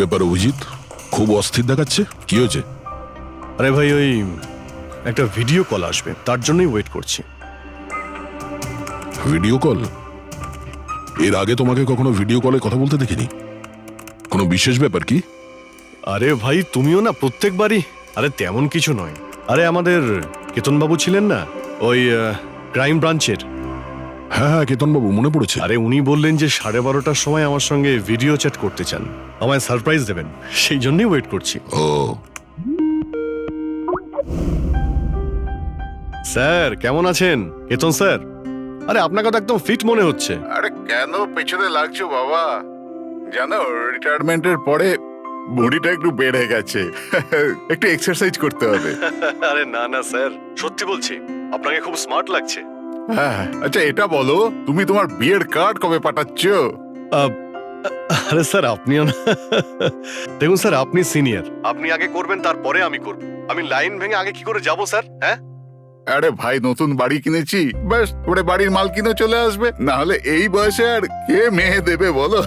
ব্যাপার অভিজিৎ, খুব অস্থির দেখাচ্ছে, কি হয়েছে? আরে ভাই, ওই একটা ভিডিও কল আসবে, তার জন্যই ওয়েট করছি। Video call? এর আগে তোমাকে কখনো ভিডিও কলে কথা বলতে দেখিনি। কোনো বিশেষ ব্যাপার কি? আরে ভাই, তুমিও না প্রত্যেকবারই। আরে তেমন কিছু নয়। আরে আমাদের কেতনবাবু ছিলেন না, ওই ক্রাইম ব্রাঞ্চের। হ্যাঁ হ্যাঁ, কেতনবাবু, মনে পড়েছে। আরে উনি বললেন যে 12:30টার সময় আমার সঙ্গে ভিডিও চ্যাট করতে চান, আমায় সারপ্রাইজ দেবেন, সেই জন্যই ওয়েট করছি। ও, স্যার কেমন আছেন? কেতন স্যার, আরে আপনাকে তো একদম ফিট মনে হচ্ছে। আরে কেন পেছনে লাগছো বাবা? জানো, রিটায়ারমেন্টের পরে বডিটা একটু বেড়ে গেছে। একটু এক্সারসাইজ করতে হবে। আরে না না স্যার, সত্যি বলছি, আপনাকে খুব স্মার্ট লাগছে। হ্যাঁ, আচ্ছা এটা বলো, তুমি তোমার বিয়ের কার্ড কবে পাঠাচ্ছ? আরে স্যার, আপনিও না। দেখুন স্যার, আপনি সিনিয়র, আপনি আগে করবেন, তারপরে আমি করব। আমি লাইন ভেঙে আগে কি করে যাব স্যার? হ্যাঁ, আরে ভাই, নতুন বাড়ি কিনেছি, ব্যাস ওরে বাড়ির মালকিনও চলে আসবে, না হলে এই বয়সে আর কে মেয়ে দেবে বলো?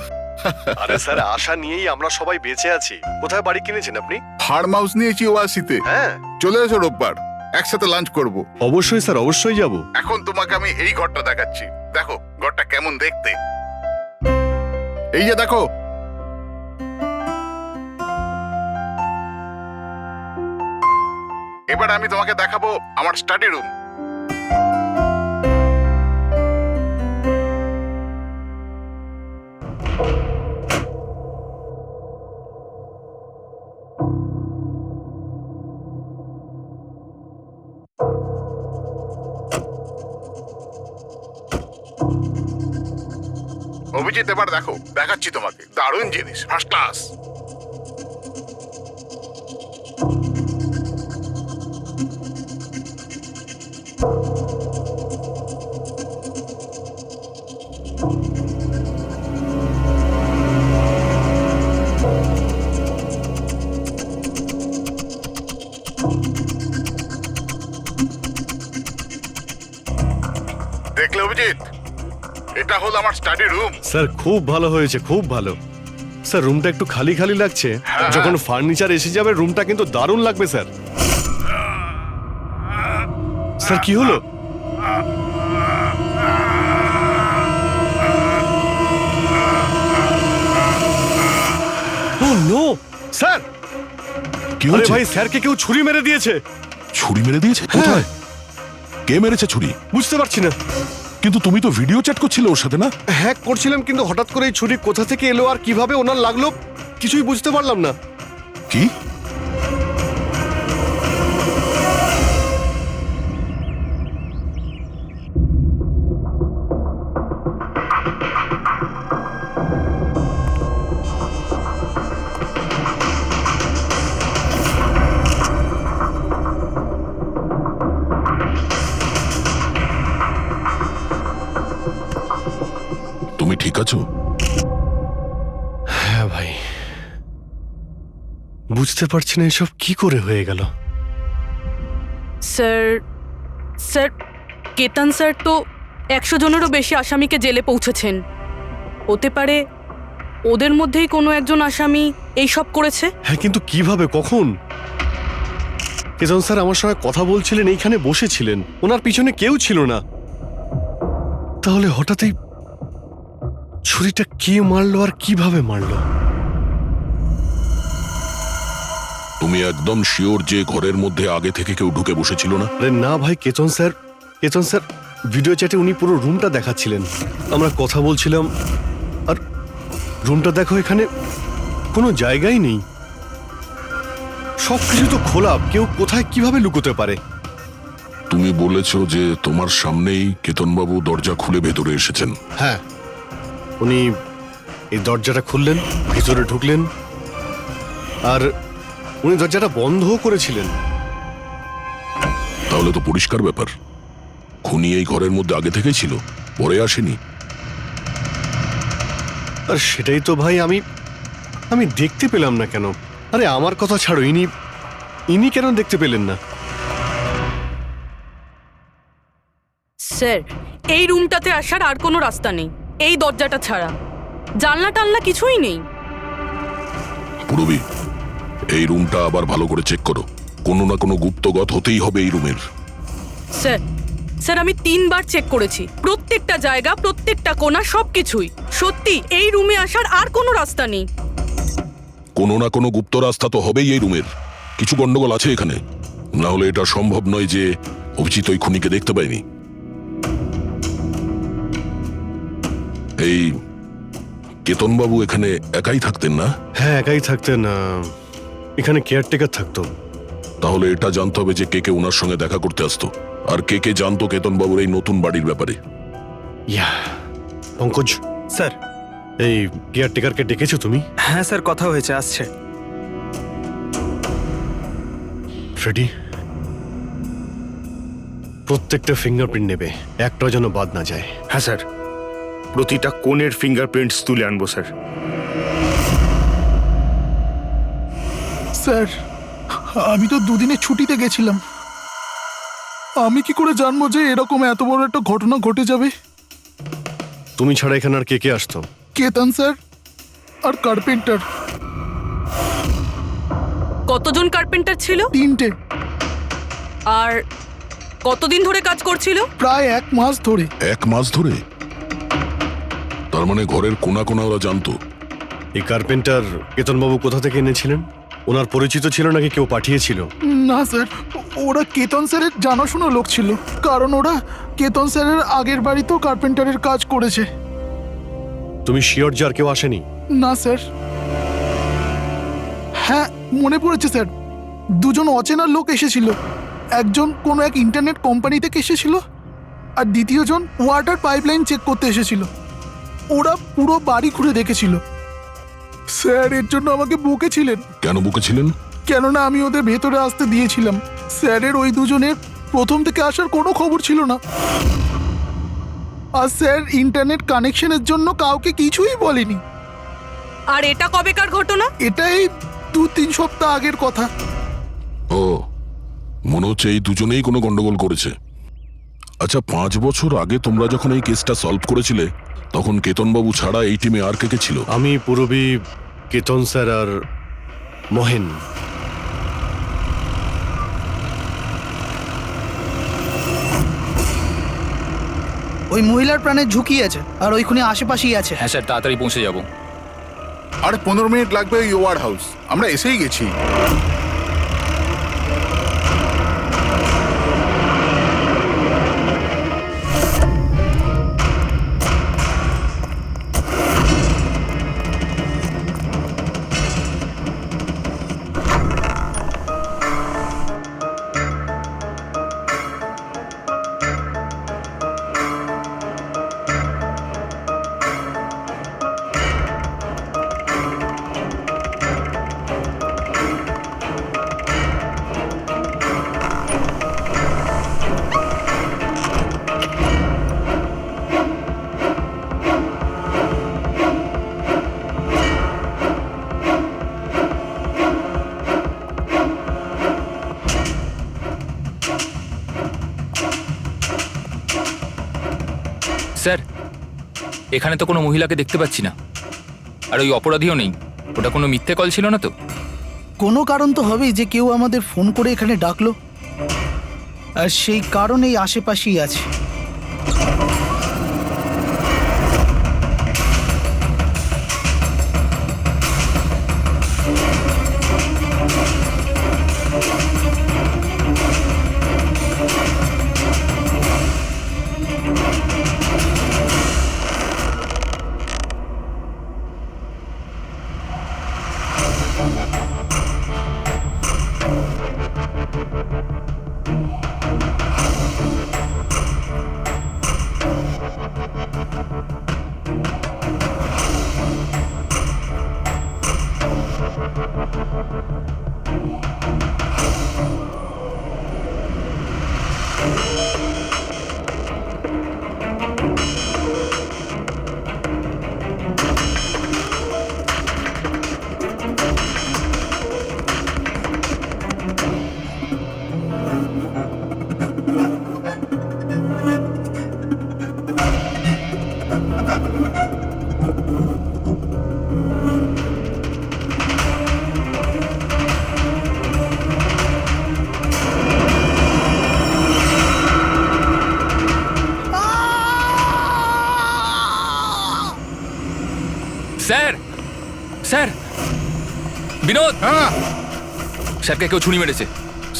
আরে স্যার, আশা নিয়েই আমরা সবাই বেঁচে আছি। কোথায় বাড়ি কিনেছেন আপনি? ফার্ম হাউস নিয়েছি ওয়াসিতে। হ্যাঁ, চলে এসো রোববার, একসাথে লাঞ্চ করব। অবশ্যই স্যার, অবশ্যই যাব। এখন তোমাকে আমি এই ঘরটা দেখাচ্ছি, দেখো ঘরটা কেমন দেখতে। এই যে দেখো, এবার আমি তোমাকে দেখাবো আমার স্টাডি রুম। অভিজিৎ, এবার দেখো, দেখাচ্ছি তোমাকে দারুণ জিনিস, ফার্স্ট ক্লাস। দেখলে অভিজিৎ, এটা হলো আমার স্টাডি রুম। স্যার খুব ভালো হয়েছে, খুব ভালো। স্যার, রুমটা একটু খালি খালি লাগছে, যখন ফার্নিচার এসে যাবে রুমটা কিন্তু দারুণ লাগবে স্যার। স্যার কি হলো? ও নো স্যার! কি আরে হয়েছে? ভাই, স্যারকে কেউ ছুরি মেরে দিয়েছে। ছুরি মেরে দিয়েছে? কোথায়? কে মেরেছে ছুরি? বুঝতে পারছি না। কিন্তু তুমি তো ভিডিও চ্যাট করছিলে ওর সাথে, না? হ্যাঁ করছিলাম, কিন্তু হঠাৎ করে এই ছুরি কোথা থেকে এলো আর কিভাবে ওনার লাগলো কিছুই বুঝতে পারলাম না। কি? তুমি ঠিক আছো? হ্যাঁ ভাই, বুঝতে পারছি না এসব কি করে হয়ে গেল। স্যার স্যার কেতন স্যার তো 100 জনেরও বেশি আসামিকে জেলে পৌঁছেছেন। হতে পারে ওদের মধ্যেই কোনো একজন আসামি এই সব করেছে। হ্যাঁ, কিন্তু কিভাবে, কখন? কেতন স্যার আমার সঙ্গে কথা বলছিলেন, এইখানে বসেছিলেন, ওনার পিছনে কেউ ছিল না। তাহলে হঠাৎই ছুরিটা কে মারলো আর কিভাবে মারলো? তুমি একদম শিওর যে ঘরের মধ্যে আগে থেকে কেউ ঢুকে বসেছিল না? আরে না ভাই, কেতন স্যার ভিডিও চ্যাটে উনি পুরো রুমটা দেখাচ্ছিলেন, আমরা কথা বলছিলাম, আর রুমটা দেখো, এখানে কোনো জায়গাই নেই, সবকিছু তো খোলা, কেউ কোথায় কিভাবে লুকোতে পারে? তুমি বলেছো যে তোমার সামনেই কেতনবাবু দরজা খুলে ভেতরে এসেছেন। হ্যাঁ, উনি এই দরজাটা খুললেন, ভিতরে ঢুকলেন, আর উনি দরজাটা বন্ধও করেছিলেন। তাহলে তো পরিষ্কার ব্যাপার, খুনি এই ঘরের মধ্যে আগে থেকেই ছিল, পরে আসেনি। আর সেটাই তো ভাই আমি দেখতে পেলাম না কেন? আরে আমার কথা ছাড়ো, ইনি কেন দেখতে পেলেন না? স্যার, এই রুমটাতে আসার আর কোনো রাস্তা নেই, এই দরজাটা ছাড়া। জানলা টানলা কিছুই নেই। পুরবি, এই রুমটা আবার ভালো করে চেক করো। কোনো না কোনো গুপ্তগত হতেই হবে এই রুমের। স্যার স্যার আমি 3বার চেক করেছি, প্রত্যেকটা জায়গা, প্রত্যেকটা কোণা, সবকিছুই। সত্যি এই রুমে আসার আর কোনো রাস্তা নেই। কোনো না কোনো গুপ্ত রাস্তা তো হবেই এই রুমের। কিছু গন্ডগোল আছে এখানে, না হলে এটা সম্ভব নয় যে অভিজিৎ ওই খুনিকে দেখতে পায়নি। এই কেতনবাবু এখানে একাই থাকতেন না? হ্যাঁ, একাই থাকতেন। এখানে কেয়ারটেকার থাকতো। তাহলে এটা জানতে হবে যে কে কে ওনার সঙ্গে দেখা করতে আসতো, আর কে কে জানতো কেতনবাবুর এই নতুন বাড়ির ব্যাপারে। ইয়া, পঙ্কজ স্যার। এই কেয়ারটেকারকে ডেকেছো তুমি? হ্যাঁ স্যার, কথা হয়েছে, আসছে। ফ্রেডি, প্রত্যেকটা ফিঙ্গারপ্রিন্ট নেবে, একটাও যেন বাদ না যায়। হ্যাঁ স্যার, প্রতিটা কোণের ফিঙ্গারপ্রিন্টস তুলে আনবো স্যার। স্যার, আমি তো দুদিনের ছুটিতে গেছিলাম। আমি কি করে জানবো যে এরকম এত বড় একটা ঘটনা ঘটে যাবে? তুমি ছাড়া এখানে আর কে কে আসতো? কেতন স্যার আর কার্পেন্টার, কতজন কার্পেন্টার ছিল? 3টে। আর কতদিন ধরে কাজ করছিল? প্রায় 1 মাস ধরে। 1 মাস ধরে? তার মানে ঘরের কোনা কোনা ওরা জানতো। এই কার্পেন্টার কেতনবাবু কোথা থেকে এনেছিলেন? ওনার পরিচিত ছিল নাকি কেউ পাঠিয়েছিল? না স্যার, ওরা কেতন স্যারের জানাশোনা লোক ছিল, কারণ ওরা কেতন স্যারের আগের বাড়িতেও কার্পেন্টারের কাজ করেছে। তুমি শিওর যে আর কেউ আসেনি? না স্যার। হ্যাঁ, মনে পড়েছে স্যার, 2জন অচেনা লোক এসেছিল। একজন কোনো এক ইন্টারনেট কোম্পানি থেকে এসেছিল, আর দ্বিতীয়জন ওয়াটার পাইপলাইন চেক করতে এসেছিল। ওরা পুরো বাড়ি ঘুরে দেখেছিল। স্যার এর জন্য আমাকে বকেছিলেন। কেন বকেছিলেন? কেননা আমি ওদের ভেতরে আসতে দিয়েছিলাম। স্যারের ওই 2জনের প্রথম থেকে আসার কোনো খবর ছিল না। আর স্যার ইন্টারনেট কানেকশনের জন্য কাউকে কিছুই বলেনি। আর এটা কবেকার ঘটনা? এটাই 2-3 সপ্তাহ আগের কথা। ও, মনে হচ্ছে এই দুজনেই কোনো গন্ডগোল করেছে। আচ্ছা, 5 বছর আগে তোমরা যখন এই কেসটা সলভ করেছিলে, তখন কেতনবাবু ছাড়া এই টিমে আর কে কে ছিল? আমি, পুরবী, কেতন স্যার আর মহেন। ওই মহিলার প্রাণের ঝুঁকি আছে, আর ওইখানে আশেপাশেই আছে। হ্যাঁ স্যার, তাড়াতাড়ি পৌঁছে যাব। আরে 15 মিনিট লাগবে ওই ওয়ার্ড হাউস, আমরা এসেই গেছি। স্যার, এখানে তো কোনো মহিলাকে দেখতে পাচ্ছি না, আর ওই অপরাধীও নেই। ওটা কোনো মিথ্যে কল ছিল না তো? কোনো কারণ তো হবেই যে কেউ আমাদের ফোন করে এখানে ডাকলো, আর সেই কারণ এই আশেপাশেই আছে। বিনোদ, হ্যাঁ স্যারকে কেউ ছুরি মেরেছে।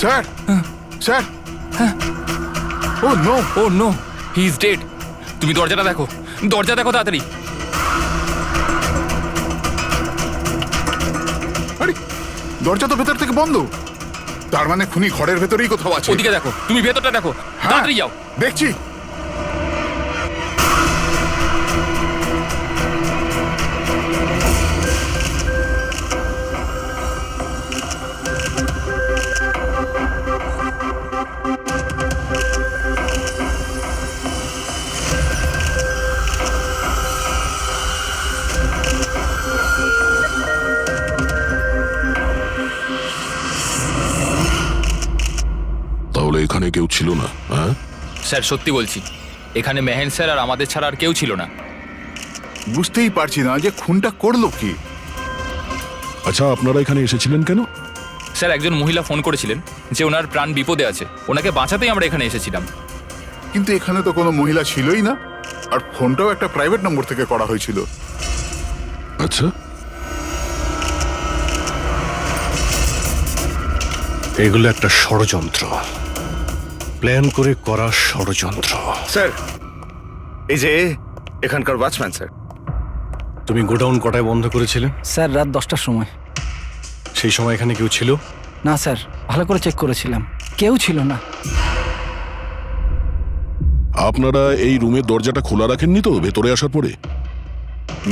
Sir sir oh no oh no, he is dead. তুমি দরজাটা দেখো, দরজা দেখো তাড়াতাড়ি। আরে দরজা তো ভেতর থেকে বন্ধ, তার মানে খুনি ঘরের ভেতরেই কোথাও আছে। ওদিকে দেখো, তুমি ভেতরটা দেখো, হ্যাঁ, তাড়াতাড়ি যাও। দেখছি। তাহলে এখানে কেউ ছিল না? হ্যাঁ, স্যার সত্যি বলছি, এখানে মেহেন স্যার আর আমাদের ছাড়া আর কেউ ছিল না। বুঝতেই পারছি না যে খুনটা করলো কি। আচ্ছা আপনারা এখানে এসেছিলেন কেন? স্যার একজন মহিলা ফোন করেছিলেন যে ওনার প্রাণ বিপদে আছে, ওনাকে বাঁচাতেই আমরা এখানে এসেছিলাম। কিন্তু এখানে তো কোনো মহিলা ছিলই না, আর ফোনটাও একটা প্রাইভেট নম্বর থেকে করা হয়েছিল। আচ্ছা, এগুলো একটা ষড়যন্ত্র, প্ল্যান করে করা ষড়যন্ত্র। স্যার, এই যে এখানকার ওয়াচম্যান স্যার। তুমি গোডাউন কটায় বন্ধ করেছিলে? স্যার রাত 10টার সময়। সেই সময় এখানে কেউ ছিল? না স্যার, ভালো করে চেক করেছিলাম, কেউ ছিল না। আপনারা এই রুমের দরজাটা খোলা রাখেননি তো ভেতরে আসার পরে?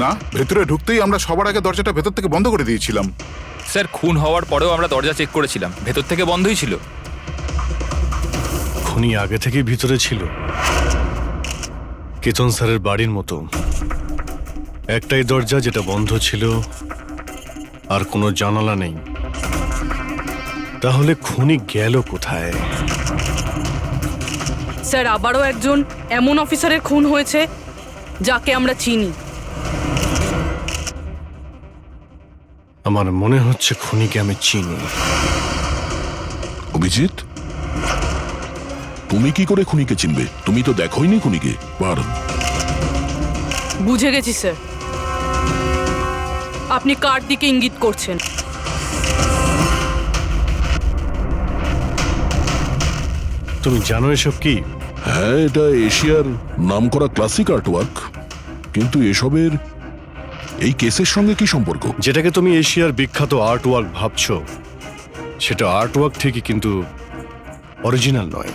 না, ভেতরে ঢুকতেই আমরা সবার আগে দরজাটা ভেতর থেকে বন্ধ করে দিয়েছিলাম। স্যার খুন হওয়ার পরেও আমরা দরজা চেক করেছিলাম, ভেতর থেকে বন্ধই ছিল। খুনি আগে থেকেই ভিতরে ছিল, কেতন স্যারের বাড়ির মতো। একটাই দরজা যেটা বন্ধ ছিল, আর কোনো জানালা নেই। তাহলে খুনি গেল কোথায়? স্যার আবারও একজন এমন অফিসারের খুন হয়েছে যাকে আমরা চিনি। আমার মনে হচ্ছে খুনিকে আমি চিনি। অভিজিৎ, তুমি কি করে খুনিকে চিনবে? তুমি তো দেখোইনি খুনিকে। বার বুঝে গেছি স্যার, আপনি কার দিকে ইঙ্গিত করছেন। তুমি জানো এসব কি? হ্যাঁ, এটা এশিয়ার নামকরা ক্লাসিক আর্টওয়ার্ক, কিন্তু এসবের এই কেসের সঙ্গে কি সম্পর্ক? যেটাকে তুমি এশিয়ার বিখ্যাত আর্টওয়ার্ক ভাবছো, সেটা আর্টওয়ার্ক ঠিকই, কিন্তু অরিজিনাল নয়।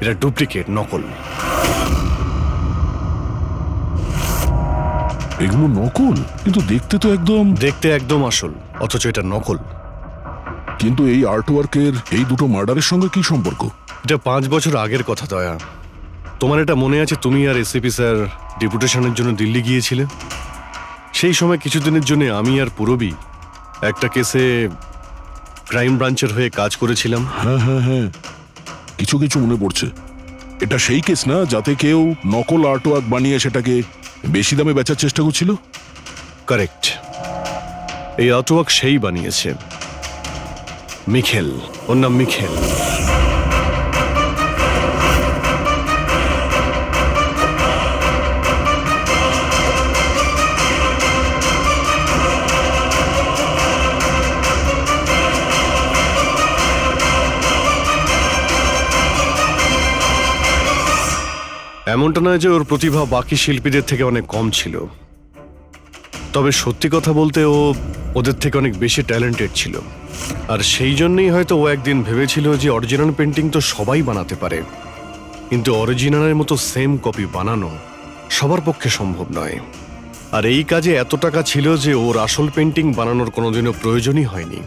এটা ডুপ্লিকেট, নকল। এগুলো নকল, কিন্তু দেখতে তো একদম। দেখতে একদম আসল, অথচ এটা নকল। কিন্তু এই আর্টওয়ার্কের এই দুটো মার্ডারের সঙ্গে কি সম্পর্ক? এটা 5 বছর আগের কথা দয়া। তোমার এটা মনে আছে তুমি আর এসিপি স্যার ডেপুটেশনের জন্য দিল্লি গিয়েছিলে? সেই সময় কিছুদিনের জন্য আমি আর পুরবী একটা কেসে ক্রাইম ব্রাঞ্চের হয়ে কাজ করেছিলাম। হ্যাঁ হ্যাঁ হ্যাঁ, কিছু কিছু মনে পড়ছে। এটা সেই কেস না যাতে কেউ নকল আর্টওয়ার্ক বানিয়ে সেটাকে বেশি দামে বেচার চেষ্টা করছিল? কারেক্ট। এই আর্টওয়ার্ক সেই বানিয়েছে, মিখেল। ওর নাম মিখেল। এমনটা নয় যে ওর প্রতিভা বাকি শিল্পীদের থেকে অনেক কম ছিল, তবে সত্যি কথা বলতে ও ওদের থেকে অনেক বেশি ট্যালেন্টেড ছিল। আর সেই জন্যই হয়তো ও একদিন ভেবেছিল যে অরিজিনাল পেন্টিং তো সবাই বানাতে পারে, কিন্তু অরিজিনালের মতো সেম কপি বানানো সবার পক্ষে সম্ভব নয়। আর এই কাজে এত টাকা ছিল যে ওর আসল পেন্টিং বানানোর কোনোদিনও প্রয়োজনই হয়নি।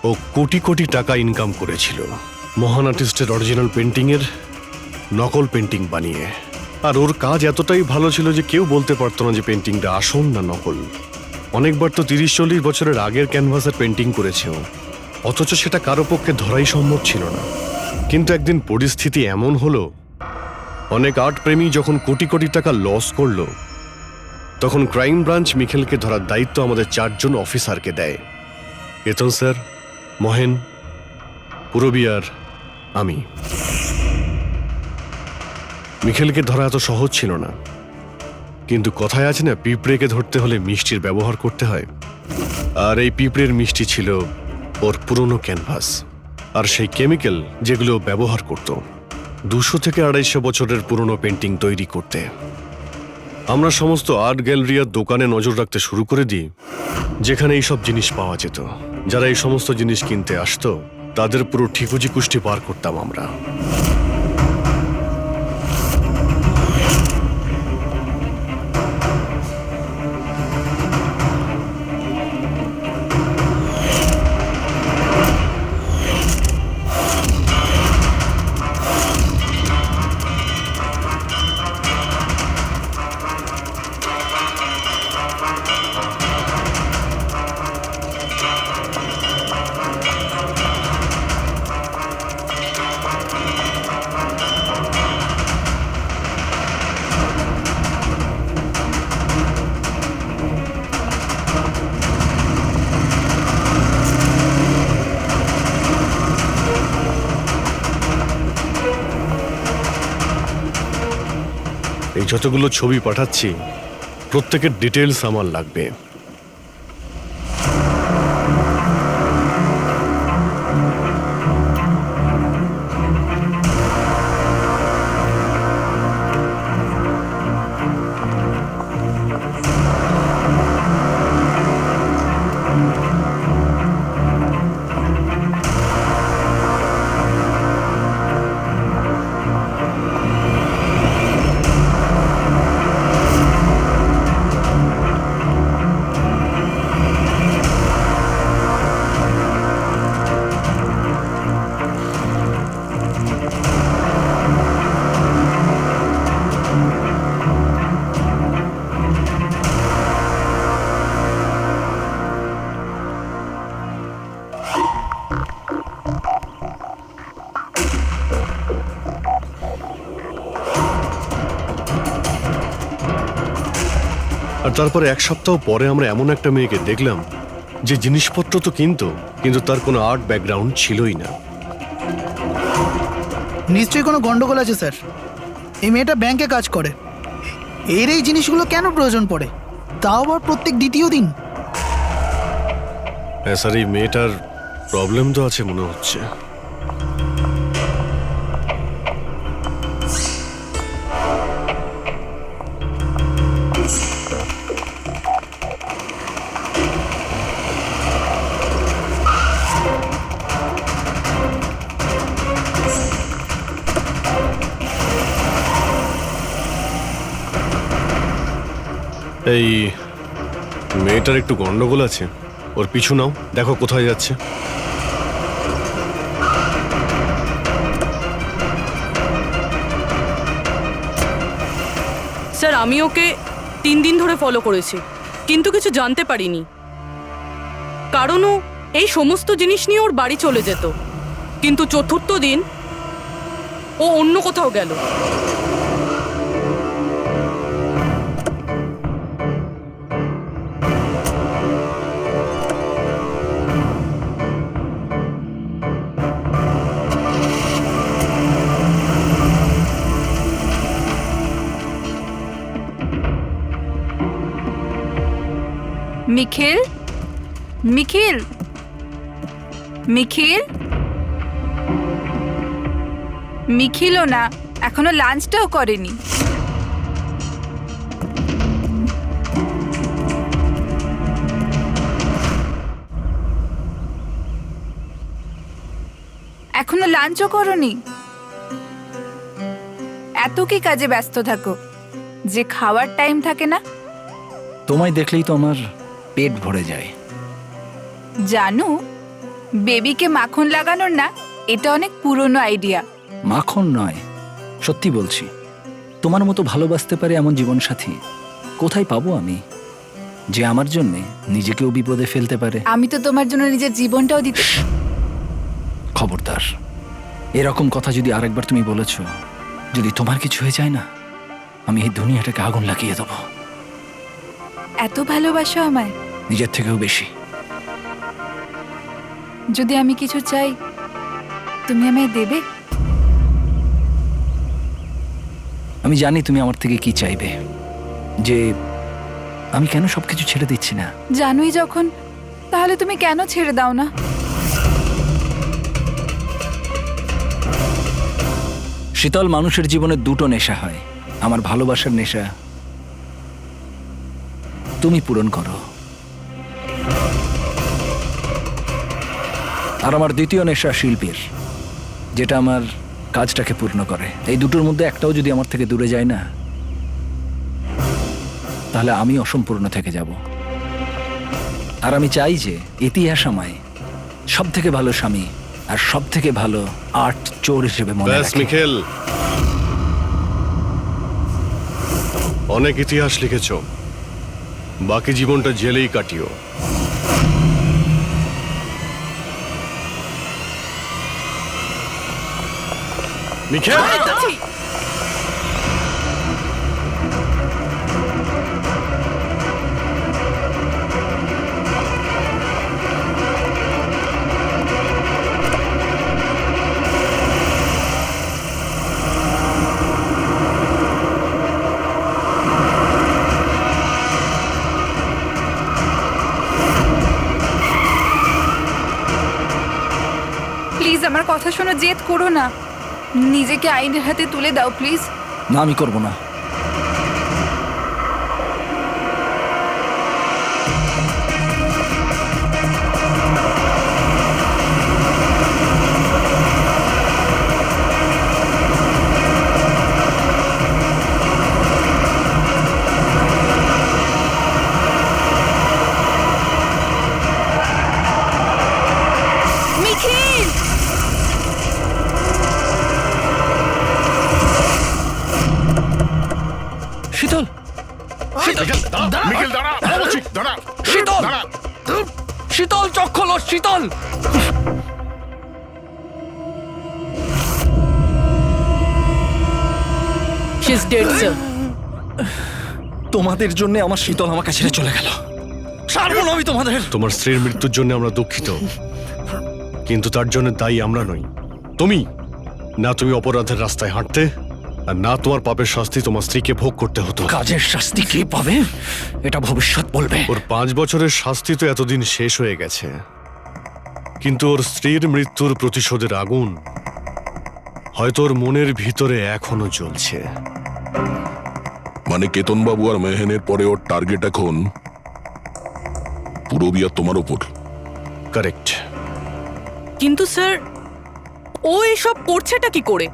ও কোটি কোটি টাকা ইনকাম করেছিল মহান আর্টিস্টের অরিজিনাল পেন্টিংয়ের নকল পেন্টিং বানিয়ে। আর ওর কাজ এতটাই ভালো ছিল যে কেউ বলতে পারতো না যে পেন্টিংটা আসল না নকল। অনেকবার তো 30-40 বছরের আগের ক্যানভাসের পেন্টিং করেছে ও, অথচ সেটা কারো পক্ষে ধরাই সম্ভব ছিল না। কিন্তু একদিন পরিস্থিতি এমন হলো, অনেক আর্ট প্রেমী যখন কোটি কোটি টাকা লস করলো, তখন ক্রাইম ব্রাঞ্চ মিখেলকে ধরার দায়িত্ব আমাদের 4 জন অফিসারকে দেয়। কেতন স্যার, মহেন, পুরবী আর আমি। মিখেলকে ধরা এত সহজ ছিল না, কিন্তু কথায় আছে না, পিঁপড়েকে ধরতে হলে মিষ্টির ব্যবহার করতে হয়। আর এই পিঁপড়ের মিষ্টি ছিল ওর পুরনো ক্যানভাস আর সেই কেমিক্যাল যেগুলো ও ব্যবহার করত 200 থেকে 250 বছরের পুরনো পেন্টিং তৈরি করতে। আমরা সমস্ত আর্ট গ্যালারি আর দোকানে নজর রাখতে শুরু করে দিই যেখানে এইসব জিনিস পাওয়া যেত। যারা এই সমস্ত জিনিস কিনতে আসতো তাদের পুরো ঠিকুজি কুষ্টি পার করতাম আমরা। এই যতগুলো ছবি পাঠাচ্ছি প্রত্যেকের ডিটেলস আমার লাগবে। আর তারপরে 1 সপ্তাহ পরে আমরা এমন একটা মেয়েকে দেখলাম যে জিনিসপত্র তো কিন্তু তার কোনো আর্ট ব্যাকগ্রাউন্ড ছিলই না। নিশ্চয়ই কোনো গন্ডগোল আছে স্যার। এই মেয়েটা ব্যাংকে কাজ করে, এর এই জিনিসগুলো কেন প্রয়োজন পড়ে, তাও আবার প্রত্যেক দ্বিতীয় দিন? হ্যাঁ স্যার, এই মেয়েটার প্রবলেম তো আছে মনে হচ্ছে। এই মেয়েটার একটু গন্ডগোল আছে, ওর পিছু নাও, দেখো কোথায় যাচ্ছে। স্যার আমি ওকে 3 দিন ধরে ফলো করেছি, কিন্তু কিছু জানতে পারিনি। কারণ ও এই সমস্ত জিনিস নিয়ে ওর বাড়ি চলে যেত, কিন্তু 4র্থ দিন ও অন্য কোথাও গেল। নিখিল, নিখিল, নিখিল, নিখিলও না, এখনো লাঞ্চটাও করেনি। এখনো লাঞ্চও করনি? এত কি কাজে ব্যস্ত থাকো যে খাওয়ার টাইম থাকে না? তোমায় দেখলেই তো আমার পেট ভরে যায়। জানো, বেবিকে মাখন লাগানোর না, এটা অনেক পুরনো আইডিয়া। মাখন নয়, সত্যি বলছি, তোমার মতো ভালোবাসতে পারে এমন জীবনসাথী কোথায় পাবো আমি, যে আমার জন্য নিজেকেও বিপদে ফেলতে পারে। আমি তো তোমার জন্য নিজের জীবনটাও দিতে। খবরদার, এরকম কথা যদি আরেকবার তুমি বলেছ, যদি তোমার কিছু হয়ে যায় না, আমি এই দুনিয়াটাকে আগুন লাগিয়ে দেবো। এত ভালোবাসো আমায়? নিজের থেকেও বেশি। যদি আমি কিছু চাই, তুমি আমায় দেবে? আমি জানি তুমি আমার থেকে কি চাইবে, যে আমি কেন সবকিছু ছেড়ে দিচ্ছি না। জানোই যখন তাহলে তুমি কেন ছেড়ে দাও না? শীতল, মানুষের জীবনে দুটো নেশা হয়। আমার ভালোবাসার নেশা তুমি পূরণ করো, আর আমার দ্বিতীয় নেশা শিল্পীর, যেটা আমার কাজটাকে পূর্ণ করে। এই দুটোর মধ্যে একটাও যদি আমার থেকে দূরে যায় না, তাহলে আমি অসম্পূর্ণ থেকে যাব। আর আমি চাই যে ইতিহাস আমায় সব থেকে ভালো স্বামী আর সব থেকে ভালো আর্ট চোর হিসেবে মনে ব্যাস রাখে। মিখেল, অনেক ইতিহাস লিখেছ, বাকি জীবনটা জেলেই কাটিও। মিখেল, প্লিজ আমার কথা শোনো, জেদ করো না। নিজেকে আইনের হাতে তুলে দাও প্লিজ। না, আমি করব না। নিখিল! শীতল, মিখেল দাঁড়া, বলছি, দাঁড়া, শীতল! দাঁড়া। শীতল, চোখ খোলো, শীতল! She is dead sir. তোমাদের জন্য আমার শীতল আমাকে ছেড়ে চলে গেল। ছাড়বো না আমি তোমাদের। তোমার স্ত্রীর মৃত্যুর জন্য আমরা দুঃখিত, কিন্তু তার জন্য দায়ী আমরা নই, তুমি। না তুমি অপরাধের রাস্তায় হাঁটতে, আর না তোমার পাপের শাস্তি তোমার স্ত্রীকে ভোগ করতে হতো। কাজের শাস্তি কে পাবে এটা ভবিষ্যৎ বলবে। ওর 5 বছরের শাস্তি তো এতদিন শেষ হয়ে গেছে, কিন্তু ওর স্ত্রীর মৃত্যুর প্রতিশোধের আগুন হয়তো ওর মনের ভিতরে এখনো জ্বলছে। মানে কেতনবাবু আর মেহেনের পরে ওর টার্গেট এখন পুরবি আর তোমার ওপর। কারেক্ট। কিন্তু স্যার, ও এসব করছেটা কি করে?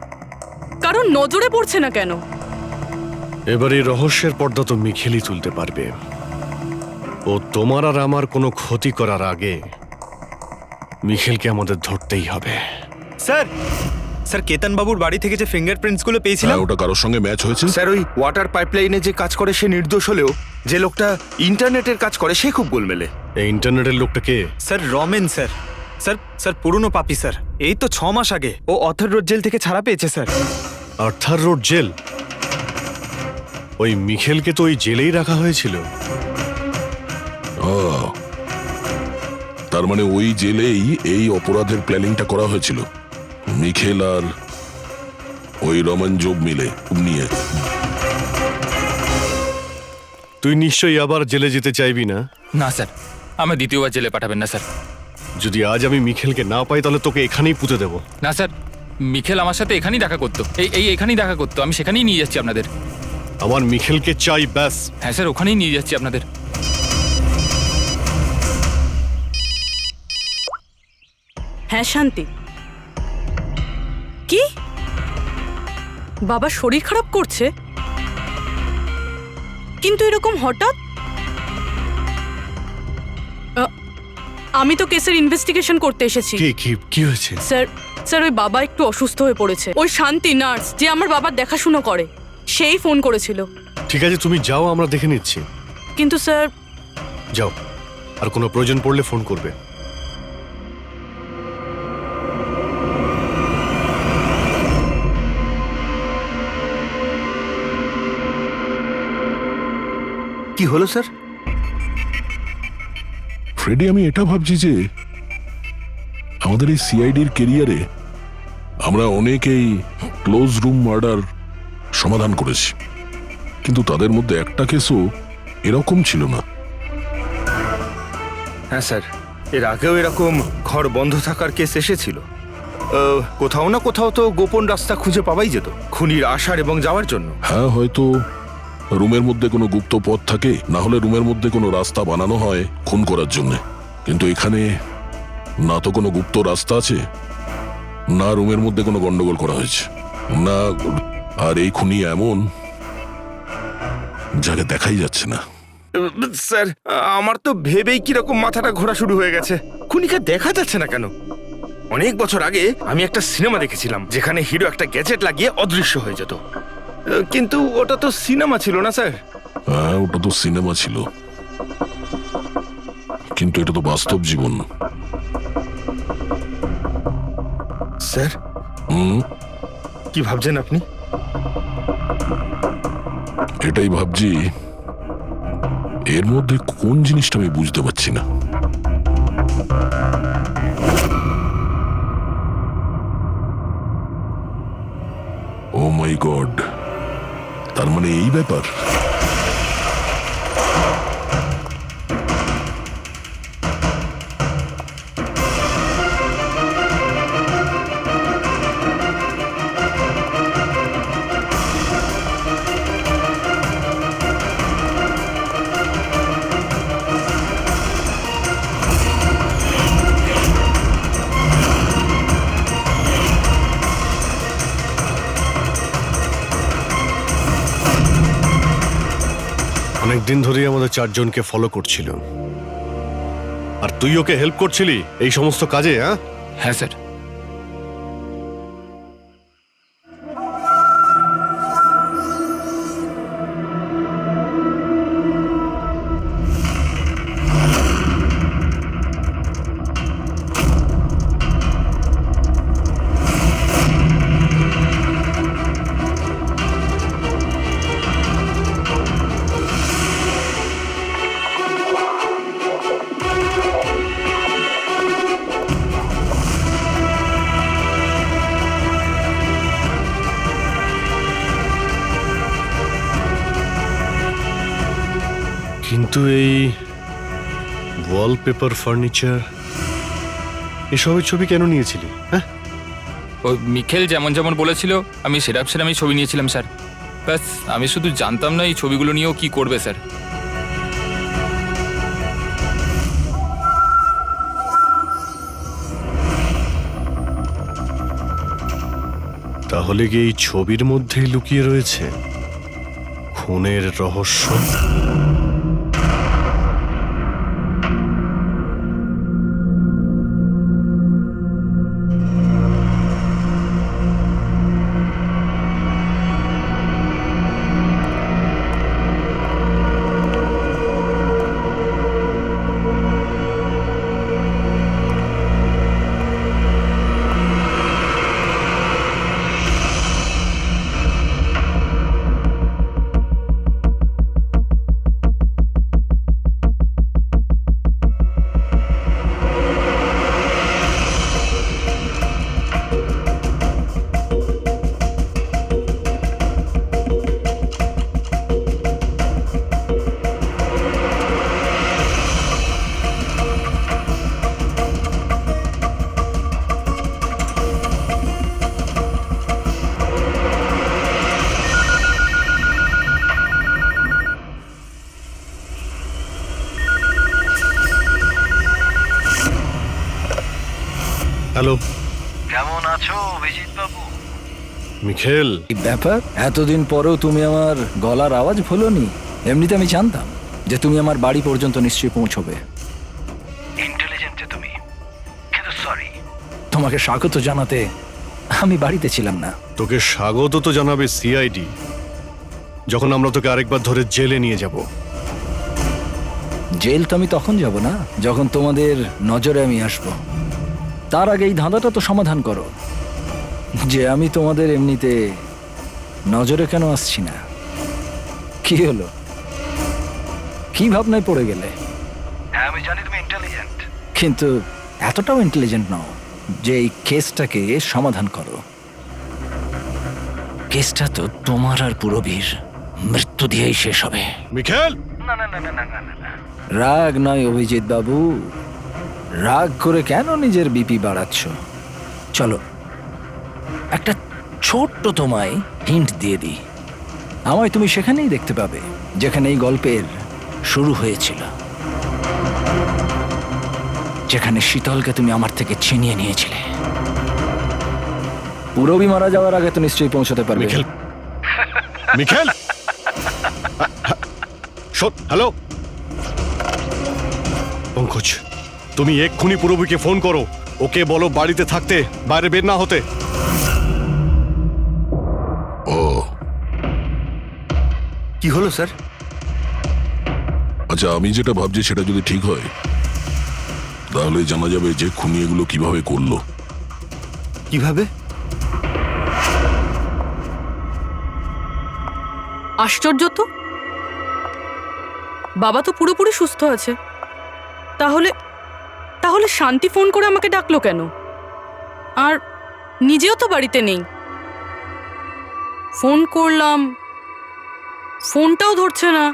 কারণ নজরে পড়ছে না কেন? এবার এই রহস্যের পর্দা তো মিখেলই তুলতে পারবে। ও তোমার আর আমার কোনো ক্ষতি করার আগে মিখেলকে আমাদের ধরতেই হবে। স্যার, স্যার কেতন বাবুর বাড়ি থেকে যে ফিঙ্গারপ্রিন্টস গুলো পেয়েছিলাম, হ্যাঁ, ওটা কারোর সঙ্গে ম্যাচ হয়েছে? স্যার ওই ওয়াটার পাইপলাইনে যে কাজ করে সে নির্দোষ হলেও যে লোকটা ইন্টারনেটের কাজ করে সে খুব গোলমেলে। এই ইন্টারনেটের লোকটা কে? Sir Ramen sir. Sir sir পুরনো পাপি স্যার। এই তো 6 মাস আগে ও অথর রোড জেল থেকে ছাড়া পেয়েছে স্যার। Arthur road jail? ওই মিখেলকে তো ওই জেলেই রাখা হয়েছিল। তার মানে ওই জেলেই এই অপরাধের প্ল্যানিংটা করা হয়েছিল, মিখেল আর ওই রমন জোব মিলে নিয়ে। তুই নিশ্চয়ই আবার জেলে যেতে চাইবি না? না স্যার, আমি দ্বিতীয়বার জেলে পাঠাবেন না স্যার। যদি আজ আমি মিখেলকে না পাই তাহলে তোকে এখানেই পুঁতে দেবো। না স্যার, মিখেল আমার সাথে এখানেই দেখা করতো, এখানেই দেখা করতো। আমি সেখানেই নিয়ে যাচ্ছি আপনাদের। আমার মিখেলকে চাই, ব্যাস। হ্যাঁ স্যার, ওখানেই নিয়ে যাচ্ছি আপনাদের। হ্যাঁ শান্তি। কি? বাবা শরীর খারাপ করছে? কিন্তু এরকম হঠাৎ? আমি তো কেসের ইনভেস্টিগেশন করতে এসেছি। কি হয়েছে? স্যার ওই বাবা একটু অসুস্থ হয়ে পড়েছে। ওই শান্তি নার্স যে আমার বাবার দেখাশোনা করে, সেই ফোন করেছিল। ঠিক আছে, তুমি যাও, আমরা দেখে নিচ্ছি। কিন্তু স্যার। যাও, আর কোনো প্রয়োজন পড়লে ফোন করবে। কি হলো স্যার? ফ্রেডি, আমি এটা ভাবছি যে আমাদের এই সিআইডির কেরিয়ারে আমরা অনেকেই ক্লোজ রুম মার্ডার সমাধান করেছি, কিন্তু তাদের মধ্যে একটা কেসও এরকম ছিল না। হ্যাঁ স্যার, এর আগেও এরকম ঘর বন্ধ থাকার কেস এসেছিল। কোথাও না কোথাও তো গোপন রাস্তা খুঁজে পাওয়াই যেত খুনির আসার এবং যাওয়ার জন্য। হ্যাঁ, হয়তো রুমের মধ্যে কোনো গুপ্ত পথ থাকে, না হলে রুমের মধ্যে কোনো রাস্তা বানানো হয় খুন করার জন্য। কিন্তু এখানে না তো কোনো গুপ্ত রাস্তা আছে, না রুমের মধ্যে কোনো গন্ডগোল করা হয়েছে, না। আর এই খুনি এমন যাকে দেখাই যাচ্ছে না। স্যার, আমার তো ভেবেই কিরকম মাথাটা ঘোরা শুরু হয়ে গেছে। খুনিকে দেখা যাচ্ছে না কেন? অনেক বছর আগে আমি একটা সিনেমা দেখেছিলাম যেখানে হিরো একটা গ্যাজেট লাগিয়ে অদৃশ্য হয়ে যেত, কিন্তু ওটা তো সিনেমা ছিল না স্যার। হ্যাঁ, ওটা তো সিনেমা ছিল, কিন্তু এটা তো বাস্তব জীবন। স্যার, কি ভাবছেন আপনি? এটাই ভাবছি, এর মধ্যে কোন জিনিসটা আমি বুঝতে পারছি না। ও মাই গড, তার মানে এই ব্যাপার। অনেকদিন ধরেই আমাদের চারজনকে ফলো করছিল, আর তুই ওকে হেল্প করছিলি এই সমস্ত কাজে। হ্যাঁ স্যার। কিন্তু এই ওয়ালপেপার, ফার্নিচার, এসবের ছবি কেন নিয়েছিলি? হ্যাঁ, ওই মিখেল যেমন যেমন বলেছিল আমি সেরামই ছবি নিয়েছিলাম স্যার। ব্যাস, আমি শুধু জানতাম না এই ছবিগুলো নিয়েও কি করবে স্যার। তাহলে কি এই ছবির মধ্যেই লুকিয়ে রয়েছে খুনের রহস্য? হ্যালো, কেমন আছো অভিজিৎ বাবু? মিখেল, এই ব্যাপার, এতদিন পরেও তুমি আমার গলার আওয়াজ ভুলোনি। এমনিতে আমি জানতাম যে তুমি আমার বাড়ি পর্যন্ত নিশ্চয়ই পৌঁছবে। ইন্টেলিজেন্ট তুমি, কিন্তু সরি, তোমাকে স্বাগত জানাতে আমি বাড়িতে ছিলাম না। তোকে স্বাগত তো জানাবে সিআইডি, যখন আমরা তোকে আরেকবার ধরে জেলে নিয়ে যাব। জেল তো আমি তখন যাব না যখন তোমাদের নজরে আমি আসব। তার আগে এই ধাঁধাটা তো সমাধান করো যে আমি তোমাদের এমনিতে নজরে কেন আসছি না। কি হলো, কি ভাবনায় পড়ে গেলে? হ্যাঁ, আমি জানি তুমি ইন্টেলিজেন্ট, কিন্তু এতটাও ইন্টেলিজেন্ট নও যে এই কেসটাকে সমাধান করো। কেসটা তো তোমার আর পুরবীর মৃত্যু দিয়েই শেষ হবে। মিখেল, রাগ নয় অভিজিৎ বাবু, রাগ করে কেন নিজের বিপি বাড়াচ্ছ? চলো একটা ছোট্ট তোমায় হিন্ট দিয়ে দিই। আমায় তুমি সেখানেই দেখতে পাবে যেখানে এই গল্পের শুরু হয়েছিল, যেখানে শীতলকে তুমি আমার থেকে ছিনিয়ে নিয়েছিলে। পুরবি মারা যাওয়ার আগে তো নিশ্চয়ই পৌঁছতে পারবে। মিখেল, মিখেল, হ্যালো পঙ্কজ, তুমি এক্ষুনি পুরবীকে ফোন করো, ওকে বলো বাড়িতে থাকতে, বাইরে বের না হতে। ও কি হলো স্যার? আচ্ছা, আমি যেটা ভাবছি সেটা যদি ঠিক হয় তাহলে জানা যাবে যে খুনি এগুলো কিভাবে করলো। কিভাবে? আশ্চর্য তো, বাবা তো পুরোপুরি সুস্থ আছে, তাহলে তাহলে শান্তি ফোন করে আমাকে ডাকলো কেন? আর নিজেও তো বাড়িতে নেই। ফোন করলাম, ফোনটাও ধরছে না।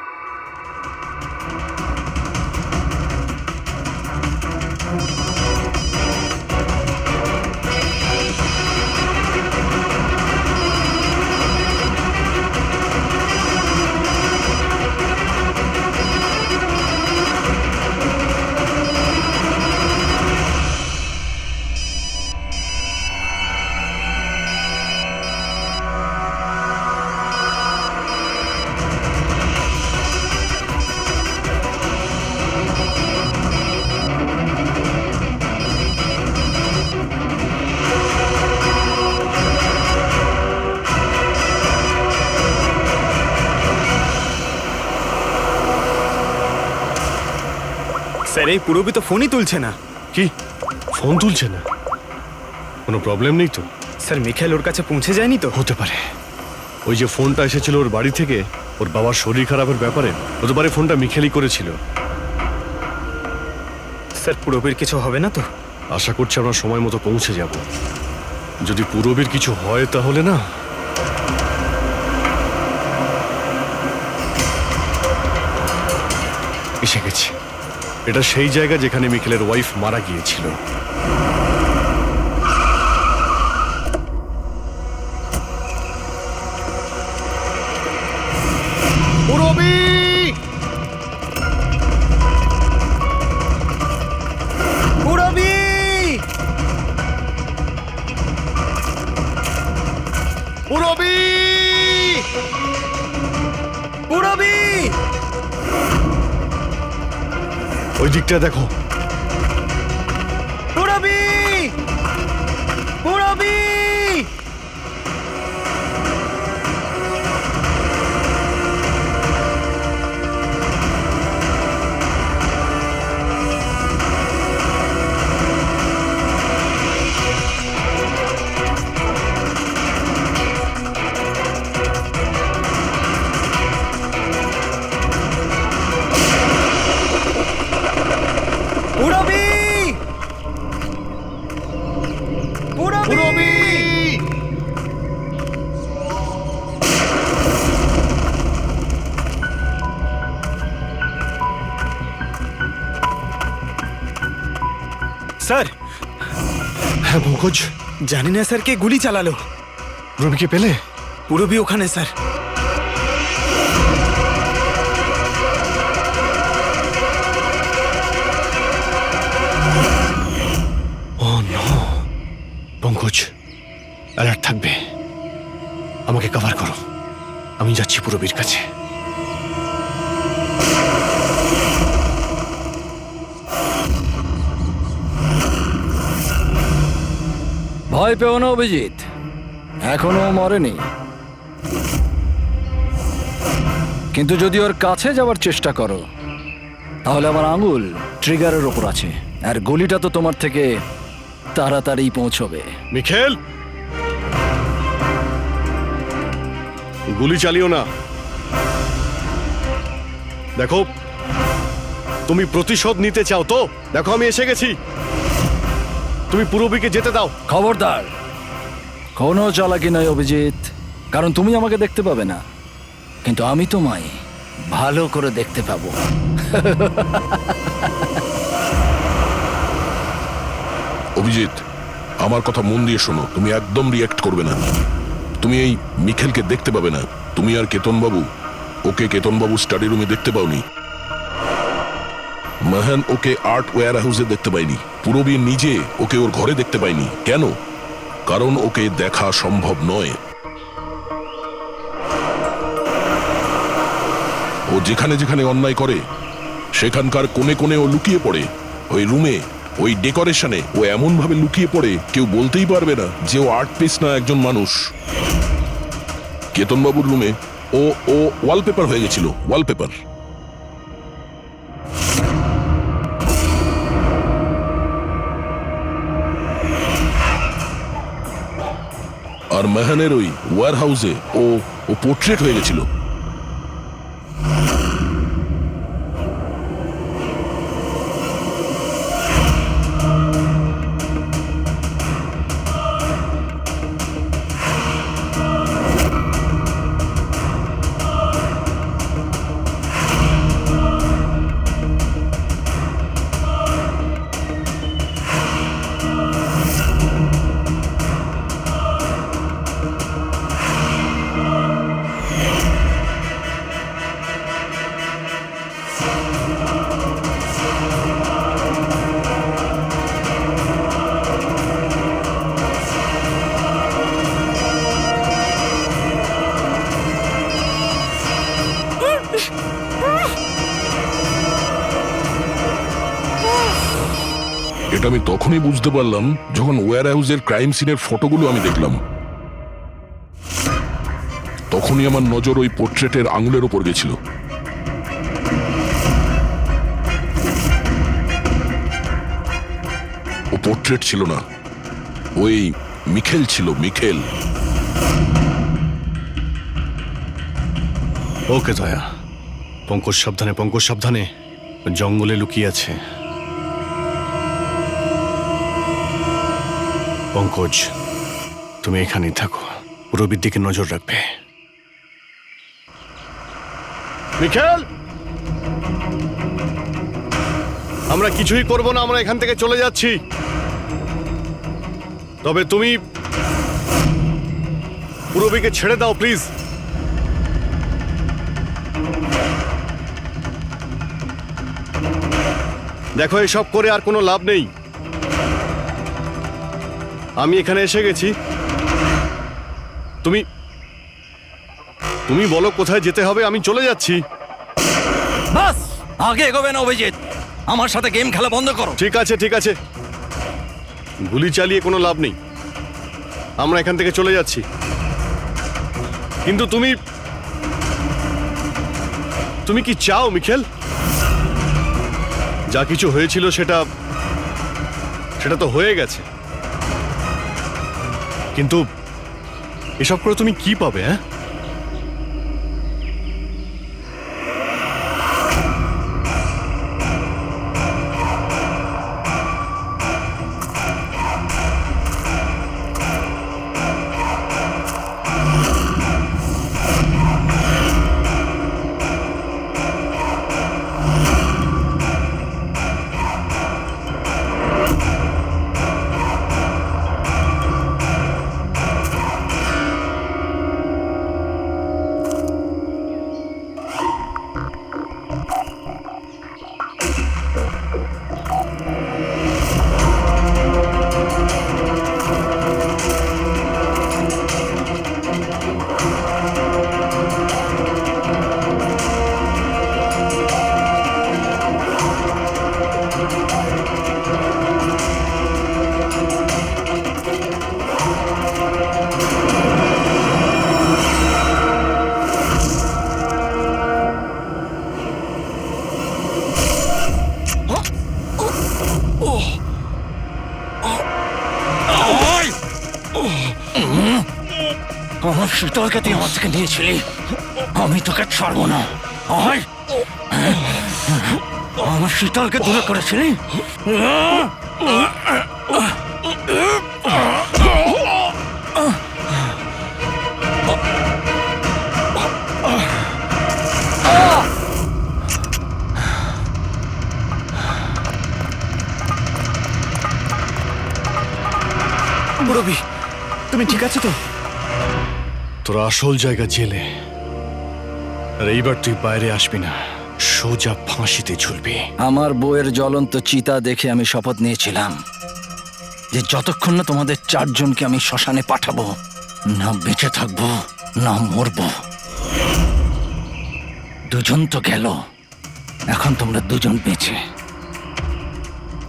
স্যার এই পুরবি তো ফোনই তুলছে না। কি ফোন তুলছে না? কোনো প্রবলেম নেই তো? স্যার মিখেল ওর কাছে পৌঁছে যায়নি তো? হতে পারে ওই যে ফোনটা এসেছিল ওর বাড়ি থেকে ওর বাবার শরীর খারাপের ব্যাপারে, হতে পারে ফোনটা মিখেলই করেছিল। স্যার পুরবির কিছু হবে না তো? আশা করছি আমরা সময় মতো পৌঁছে যাব। যদি পুরবীর কিছু হয় তাহলে না, এসে গেছি। এটা সেই জায়গা যেখানে মিখেলের ওয়াইফ মারা গিয়েছিল। পুরবী! পুরবি! পুরবী! পুরবি! ওই দিকটা দেখো। পুরবি! পুরবি! পুরবি! পুরবি! স্যার হ্যাঁ পঙ্কজ, জানি না স্যার কে গুলি চালালো। পুরবীকে পেলে? পুরবি ওখানে sir. Oh no! Pankaj, alert থাকবে। আমাকে কভার করো, আমি যাচ্ছি পুরবীর কাছে। ভয় পেও না অভিজিৎ, এখনো মরেনি। কিন্তু যদি ওর কাছে যাওয়ার চেষ্টা করো তাহলে আমার আঙুল ট্রিগারের ওপর আছে, আর গুলিটা তো তোমার থেকে তাড়াতাড়ি পৌঁছবে। মিখেল, গুলি চালিও না। দেখো, তুমি প্রতিশোধ নিতে চাও তো? দেখো আমি এসে গেছি, তুমি পুরবীকে যেতে দাও। খবরদার, কোনো চালাকি নয় অভিজিৎ, কারণ তুমি আমাকে দেখতে পাবে না, কিন্তু আমি তোমায় ভালো করে দেখতে পাবো। অভিজিৎ, আমার কথা মন দিয়ে শোনো, তুমি একদম রিয়াক্ট করবে না। তুমি এই মিখেলকে দেখতে পাবে না। তুমি আর কেতনবাবু ওকে কেতনবাবু স্টাডি রুমে দেখতে পাওনি। মাহান ওকে আর্ট ওয়্যার হাউসে দেখতে পাইনি। পূরবী নিজে ওকে ওর ঘরে দেখতে পাইনি। কেন? কারণ ওকে দেখা সম্ভব নয়। ও যেখানে যেখানে অন্যায় করে সেখানকার কোণে কোণে ও লুকিয়ে পড়ে। ওই রুমে, ওই ডেকোরেশনে ও এমন ভাবে লুকিয়ে পড়ে কেউ বলতেই পারবে না যে ও আর্ট পিস না একজন মানুষ। কেতনবাবুর রুমে ও ও ওয়ালপেপার হয়ে গেছিল, ওয়ালপেপার। আর মেহানের ওই ওয়্যার হাউসে ও ও পোর্ট্রেট হয়ে গেছিল। এটা আমি তখনই বুঝতে পারলাম যখন ওয়্যার হাউসের ক্রাইম সিনের ফটোগুলো আমি দেখলাম। তখনই আমার নজর ওই পোর্ট্রেটের আঙুলের ওপর গেছিল। ও পোর্ট্রেট ছিল না, ওই মিখেল ছিল, মিখেল। ওকে দয়া, পঙ্কজ সাবধানে, পঙ্কজ সাবধানে, জঙ্গলে লুকিয়ে আছে। পঙ্কজ, তুমি এখানেই থাকো, রবির দিকে নজর রাখবে। মিখেল, আমরা কিছুই করব না, আমরা এখান থেকে চলে যাচ্ছি। তবে তুমি রবিকে ছেড়ে দাও প্লিজ। দেখো, এসব করে আর কোনো লাভ নেই। আমি এখানে এসে গেছি, তুমি তুমি বলো কোথায় যেতে হবে, আমি চলে যাচ্ছি। বাস, আগে এগোবে না অভিজিৎ, আমার সাথে গেম খেলা বন্ধ করো। ঠিক আছে, ঠিক আছে, গুলি চালিয়ে কোনো লাভ নেই, আমরা এখান থেকে চলে যাচ্ছি। কিন্তু তুমি তুমি কি চাও মিখেল? যা কিছু হয়েছিল সেটা সেটা তো হয়ে গেছে, কিন্তু এসব করে তুমি কি পাবে? হ্যাঁ, আমার শীতলকে তুই আমার থেকে নিয়েছিলি, আমি তোকে ছাড়বো না। আমার শীতলকে দূরে করেছিলি। রবি তুমি ঠিক আছো তো? তোর আসল জায়গা জেলে, আর এইবার তুই বাইরে আসবি না, সোজা ফাঁসিতে ঝুলবি। আমার বউয়ের জ্বলন্ত চিতা দেখে আমি শপথ নিয়েছিলাম যে যতক্ষণ না তোমাদের চারজনকে আমি শ্মশানে পাঠাবো, না বেঁচে থাকবো না মরবো। দুজন তো গেল, এখন তোমরা দুজন বেঁচে।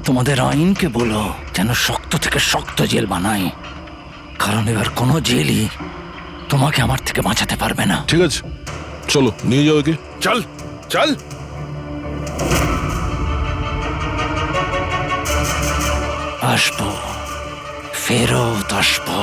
তোমাদের আইনকে বলো যেন শক্ত থেকে শক্ত জেল বানায়, কারণ এবার কোনো জেলই তোমাকে আমার থেকে বাঁচাতে পারবে না। ঠিক আছে, চলো নিয়ে যাও একে। চল চল। আসবো, ফেরত আসবো।